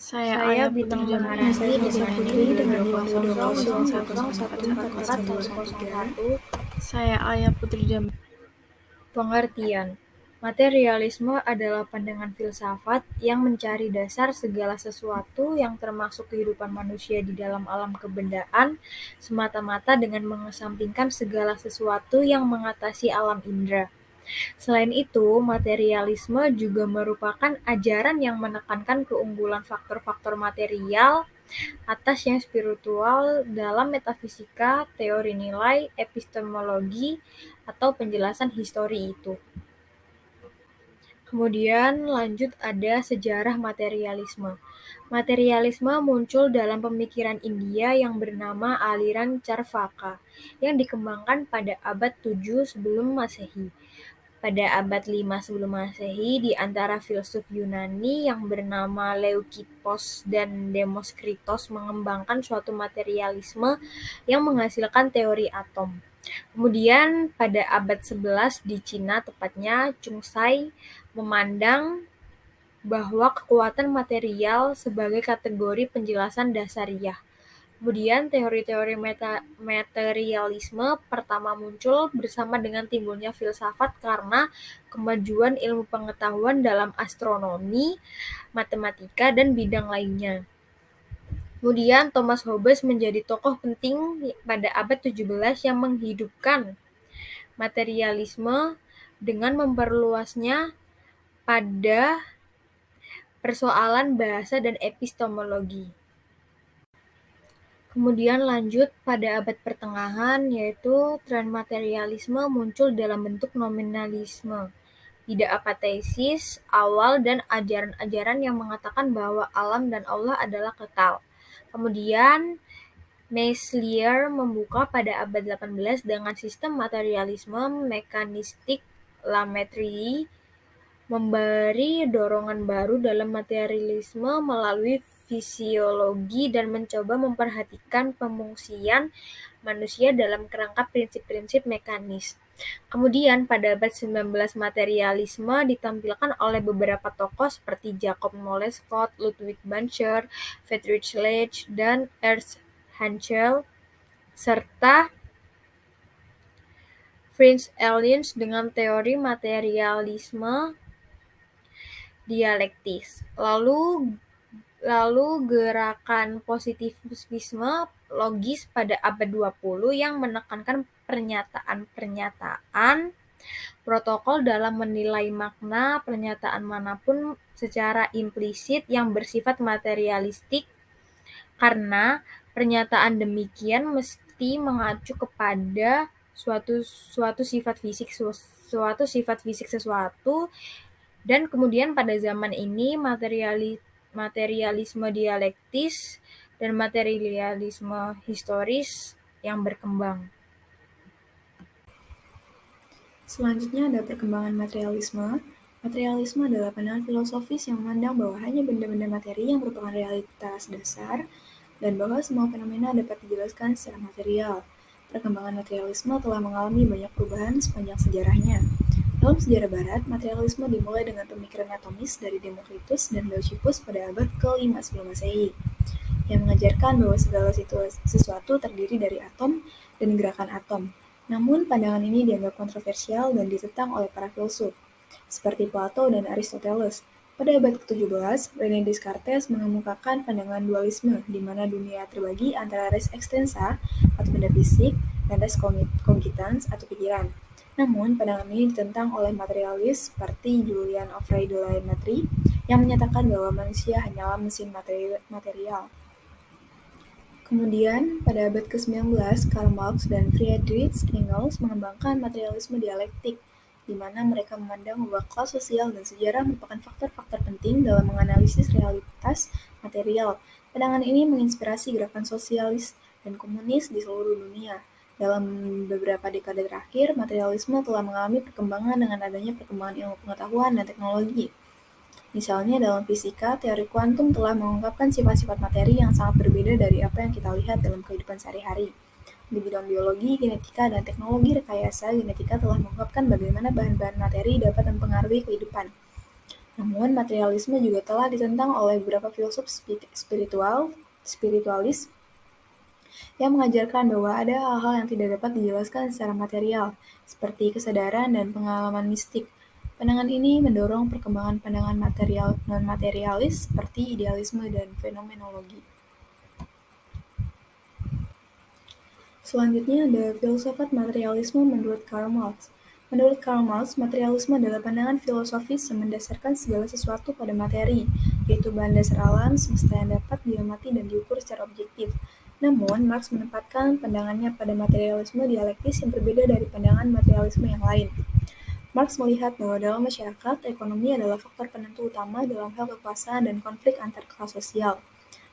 Saya Saya Ayah Bintang Putri Maharani Damayanti dengan Putri dengan 2020-2021. 2020-2021. Saya Ayah Putri Damayanti. Pengertian. Materialisme adalah pandangan filsafat yang mencari dasar segala sesuatu yang termasuk kehidupan manusia di dalam alam kebendaan semata-mata dengan mengesampingkan segala sesuatu yang mengatasi alam indera. Selain itu, materialisme juga merupakan ajaran yang menekankan keunggulan faktor-faktor material atas yang spiritual dalam metafisika, teori nilai, epistemologi, atau penjelasan histori itu. Kemudian lanjut ada sejarah materialisme. Materialisme muncul dalam pemikiran India yang bernama aliran Charvaka yang dikembangkan pada abad 7 sebelum Masehi. Pada abad 5 sebelum Masehi, di antara filsuf Yunani yang bernama Leukipos dan Demoskritos mengembangkan suatu materialisme yang menghasilkan teori atom. Kemudian pada abad 11 di Cina tepatnya, Chungshai memandang bahwa kekuatan material sebagai kategori penjelasan dasariah. Kemudian teori-teori materialisme pertama muncul bersama dengan timbulnya filsafat karena kemajuan ilmu pengetahuan dalam astronomi, matematika, dan bidang lainnya. Kemudian Thomas Hobbes menjadi tokoh penting pada abad 17 yang menghidupkan materialisme dengan memperluasnya pada persoalan bahasa dan epistemologi. Kemudian lanjut pada abad pertengahan, yaitu tren materialisme muncul dalam bentuk nominalisme, ide apatesis awal dan ajaran-ajaran yang mengatakan bahwa alam dan Allah adalah kekal. Kemudian Meslier membuka pada abad 18 dengan sistem materialisme mekanistik Lametrie, memberi dorongan baru dalam materialisme melalui fisiologi dan mencoba memperhatikan pemungsian manusia dalam kerangka prinsip-prinsip mekanis. Kemudian pada abad 19 materialisme ditampilkan oleh beberapa tokoh seperti Jacob Moleskot, Ludwig Bancher, Friedrich Lech, dan Ernst Haeckel, serta Fritz Engels dengan teori materialisme dialektis. Lalu gerakan positivisme logis pada abad 20 yang menekankan pernyataan-pernyataan protokol dalam menilai makna pernyataan manapun secara implisit yang bersifat materialistik karena pernyataan demikian mesti mengacu kepada suatu sifat fisik sesuatu. Dan kemudian pada zaman ini materialisme dialektis dan materialisme historis yang berkembang. Selanjutnya ada perkembangan materialisme. Materialisme adalah pandangan filosofis yang memandang bahwa hanya benda-benda materi yang merupakan realitas dasar dan bahwa semua fenomena dapat dijelaskan secara material. Perkembangan materialisme telah mengalami banyak perubahan sepanjang sejarahnya. Dalam sejarah barat, materialisme dimulai dengan pemikiran atomis dari Demokritus dan Leucippus pada abad ke-5 sebelum Masehi, yang mengajarkan bahwa segala sesuatu terdiri dari atom dan gerakan atom. Namun, pandangan ini dianggap kontroversial dan ditentang oleh para filsuf, seperti Plato dan Aristoteles. Pada abad ke-17, René Descartes mengemukakan pandangan dualisme, di mana dunia terbagi antara res extensa atau benda fisik dan res cogitans atau pikiran. Namun, pandangan ini ditentang oleh materialis seperti Julian Offray de la Mettrie yang menyatakan bahwa manusia hanyalah mesin material. Kemudian, pada abad ke-19, Karl Marx dan Friedrich Engels mengembangkan materialisme dialektik, di mana mereka memandang bahwa kelas sosial dan sejarah merupakan faktor-faktor penting dalam menganalisis realitas material. Pandangan ini menginspirasi gerakan sosialis dan komunis di seluruh dunia. Dalam beberapa dekade terakhir, materialisme telah mengalami perkembangan dengan adanya perkembangan ilmu pengetahuan dan teknologi. Misalnya dalam fisika, teori kuantum telah mengungkapkan sifat-sifat materi yang sangat berbeda dari apa yang kita lihat dalam kehidupan sehari-hari. Di bidang biologi, genetika, dan teknologi rekayasa genetika telah mengungkapkan bagaimana bahan-bahan materi dapat mempengaruhi kehidupan. Namun, materialisme juga telah ditentang oleh beberapa filsuf spiritualis yang mengajarkan bahwa ada hal-hal yang tidak dapat dijelaskan secara material, seperti kesadaran dan pengalaman mistik. Pandangan ini mendorong perkembangan pandangan material non-materialis seperti idealisme dan fenomenologi. Selanjutnya ada filsafat materialisme menurut Karl Marx. Menurut Karl Marx, materialisme adalah pandangan filosofis yang mendasarkan segala sesuatu pada materi, yaitu bahan dasar alam semesta yang dapat diamati dan diukur secara objektif. Namun, Marx menempatkan pandangannya pada materialisme dialektis yang berbeda dari pandangan materialisme yang lain. Marx melihat bahwa dalam masyarakat, ekonomi adalah faktor penentu utama dalam hal kekuasaan dan konflik antar kelas sosial.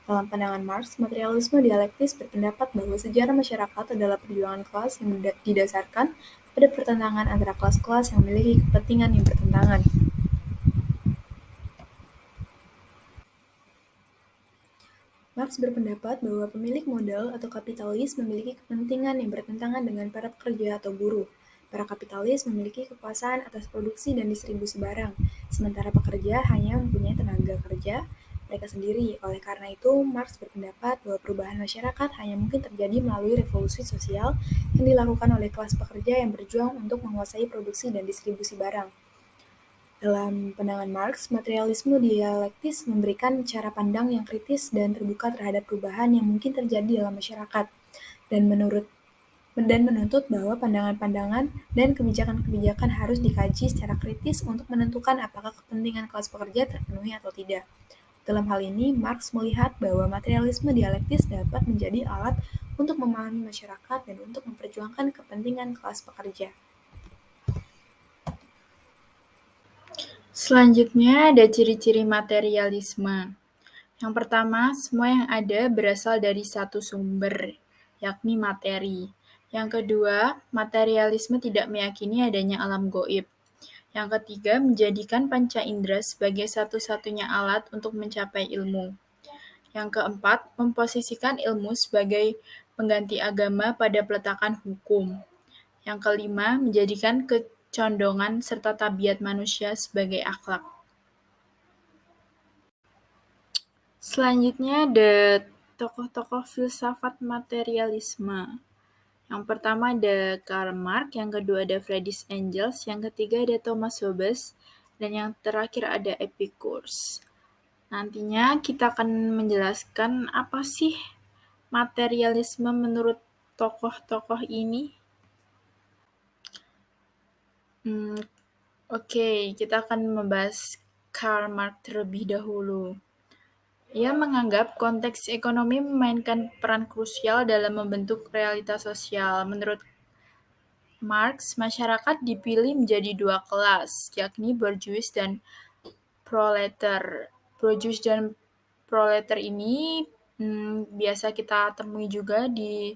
Dalam pandangan Marx, materialisme dialektis berpendapat bahwa sejarah masyarakat adalah perjuangan kelas yang didasarkan pada pertentangan antara kelas-kelas yang memiliki kepentingan yang bertentangan. Marx berpendapat bahwa pemilik modal atau kapitalis memiliki kepentingan yang bertentangan dengan para pekerja atau buruh. Para kapitalis memiliki kekuasaan atas produksi dan distribusi barang, sementara pekerja hanya mempunyai tenaga kerja mereka sendiri. Oleh karena itu, Marx berpendapat bahwa perubahan masyarakat hanya mungkin terjadi melalui revolusi sosial yang dilakukan oleh kelas pekerja yang berjuang untuk menguasai produksi dan distribusi barang. Dalam pandangan Marx, materialisme dialektis memberikan cara pandang yang kritis dan terbuka terhadap perubahan yang mungkin terjadi dalam masyarakat, dan menuntut bahwa pandangan-pandangan dan kebijakan-kebijakan harus dikaji secara kritis untuk menentukan apakah kepentingan kelas pekerja terpenuhi atau tidak. Dalam hal ini, Marx melihat bahwa materialisme dialektis dapat menjadi alat untuk memahami masyarakat dan untuk memperjuangkan kepentingan kelas pekerja. Selanjutnya ada ciri-ciri materialisme. Yang pertama, semua yang ada berasal dari satu sumber, yakni materi. Yang kedua, materialisme tidak meyakini adanya alam gaib. Yang ketiga, menjadikan panca indera sebagai satu-satunya alat untuk mencapai ilmu. Yang keempat, memposisikan ilmu sebagai pengganti agama pada peletakan hukum. Yang kelima, menjadikan kecondongan serta tabiat manusia sebagai akhlak. Selanjutnya ada tokoh-tokoh filsafat materialisme. Yang pertama ada Karl Marx, yang kedua ada Friedrich Engels, yang ketiga ada Thomas Hobbes, dan yang terakhir ada Epicurus. Nantinya kita akan menjelaskan apa sih materialisme menurut tokoh-tokoh ini. Oke, kita akan membahas Karl Marx terlebih dahulu. Ia menganggap konteks ekonomi memainkan peran krusial dalam membentuk realitas sosial. Menurut Marx, masyarakat dipilih menjadi dua kelas, yakni borjuis dan proletar. Borjuis dan proletar ini biasa kita temui juga di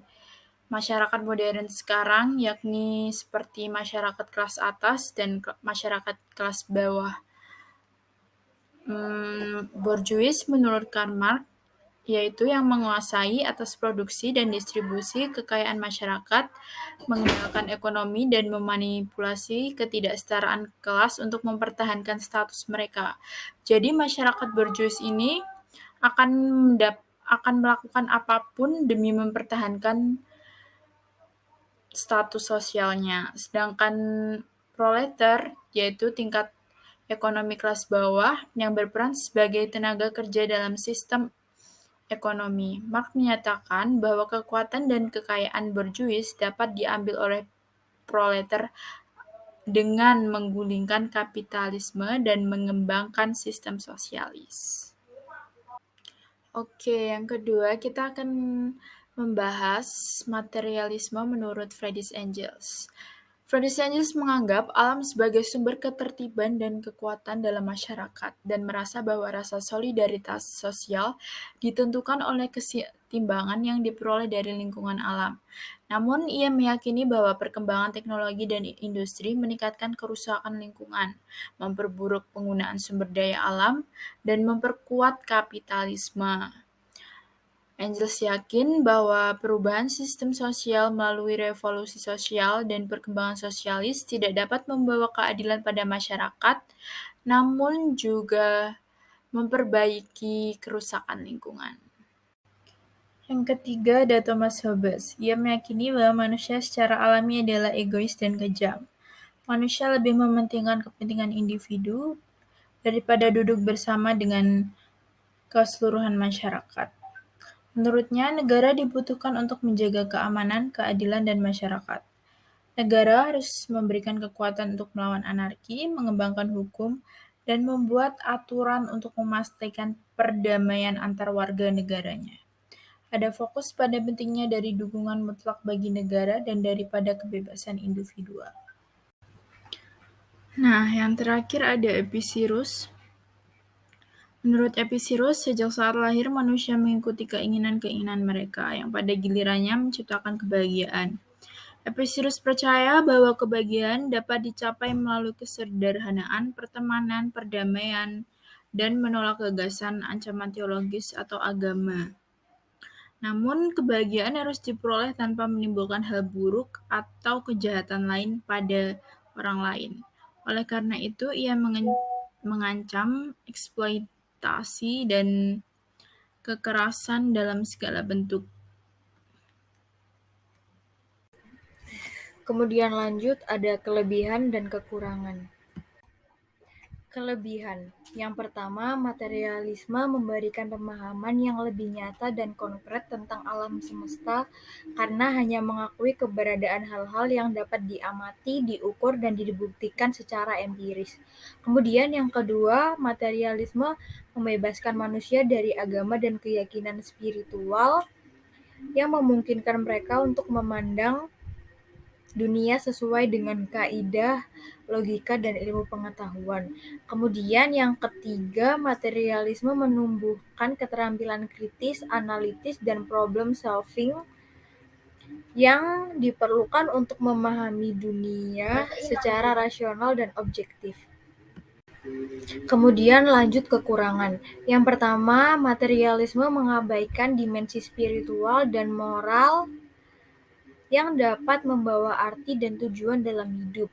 masyarakat modern sekarang, yakni seperti masyarakat kelas atas dan masyarakat kelas bawah. Borjuis menurut Karl Marx yaitu yang menguasai atas produksi dan distribusi kekayaan masyarakat, mengendalikan ekonomi dan memanipulasi ketidaksetaraan kelas untuk mempertahankan status mereka. Jadi masyarakat borjuis ini akan melakukan apapun demi mempertahankan status sosialnya. Sedangkan proletar yaitu tingkat ekonomi kelas bawah yang berperan sebagai tenaga kerja dalam sistem ekonomi. Marx menyatakan bahwa kekuatan dan kekayaan borjuis dapat diambil oleh proletar dengan menggulingkan kapitalisme dan mengembangkan sistem sosialis. Oke, yang kedua kita akan membahas materialisme menurut Friedrich Engels. Friedrich Engels menganggap alam sebagai sumber ketertiban dan kekuatan dalam masyarakat dan merasa bahwa rasa solidaritas sosial ditentukan oleh keseimbangan yang diperoleh dari lingkungan alam. Namun, ia meyakini bahwa perkembangan teknologi dan industri meningkatkan kerusakan lingkungan, memperburuk penggunaan sumber daya alam, dan memperkuat kapitalisme. Engels yakin bahwa perubahan sistem sosial melalui revolusi sosial dan perkembangan sosialis tidak dapat membawa keadilan pada masyarakat, namun juga memperbaiki kerusakan lingkungan. Yang ketiga ada Thomas Hobbes. Ia meyakini bahwa manusia secara alami adalah egois dan kejam. Manusia lebih mementingkan kepentingan individu daripada duduk bersama dengan keseluruhan masyarakat. Menurutnya, negara dibutuhkan untuk menjaga keamanan, keadilan, dan masyarakat. Negara harus memberikan kekuatan untuk melawan anarki, mengembangkan hukum, dan membuat aturan untuk memastikan perdamaian antar warga negaranya. Ada fokus pada pentingnya dari dukungan mutlak bagi negara dan daripada kebebasan individual. Nah, yang terakhir ada Epicurus. Menurut Epicurus, sejak saat lahir manusia mengikuti keinginan-keinginan mereka yang pada gilirannya menciptakan kebahagiaan. Epicurus percaya bahwa kebahagiaan dapat dicapai melalui kesederhanaan, pertemanan, perdamaian, dan menolak gagasan ancaman teologis atau agama. Namun, kebahagiaan harus diperoleh tanpa menimbulkan hal buruk atau kejahatan lain pada orang lain. Oleh karena itu, ia mengancam eksploitasi dan kekerasan dalam segala bentuk. Kemudian lanjut ada kelebihan dan kekurangan. Kelebihan. Yang pertama, materialisme memberikan pemahaman yang lebih nyata dan konkret tentang alam semesta karena hanya mengakui keberadaan hal-hal yang dapat diamati, diukur, dan dibuktikan secara empiris. Kemudian yang kedua, materialisme membebaskan manusia dari agama dan keyakinan spiritual yang memungkinkan mereka untuk memandang dunia sesuai dengan kaidah, logika, dan ilmu pengetahuan. Kemudian yang ketiga, materialisme menumbuhkan keterampilan kritis, analitis, dan problem solving yang diperlukan untuk memahami dunia secara rasional dan objektif. Kemudian lanjut kekurangan. Yang pertama, materialisme mengabaikan dimensi spiritual dan moral yang dapat membawa arti dan tujuan dalam hidup.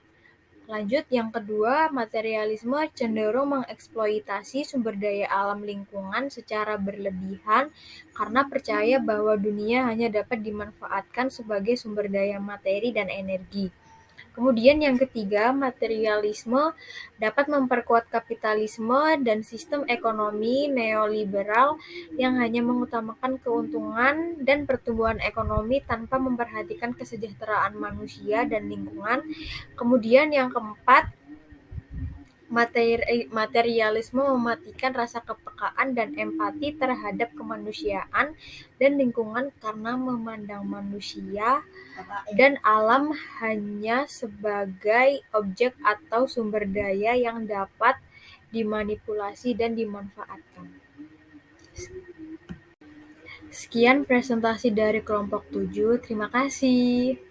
Lanjut, yang kedua, materialisme cenderung mengeksploitasi sumber daya alam lingkungan secara berlebihan karena percaya bahwa dunia hanya dapat dimanfaatkan sebagai sumber daya materi dan energi. Kemudian yang ketiga, materialisme dapat memperkuat kapitalisme dan sistem ekonomi neoliberal yang hanya mengutamakan keuntungan dan pertumbuhan ekonomi tanpa memperhatikan kesejahteraan manusia dan lingkungan. Kemudian yang keempat, materialisme mematikan rasa kepekaan dan empati terhadap kemanusiaan dan lingkungan karena memandang manusia dan alam hanya sebagai objek atau sumber daya yang dapat dimanipulasi dan dimanfaatkan. Sekian presentasi dari kelompok 7. Terima kasih.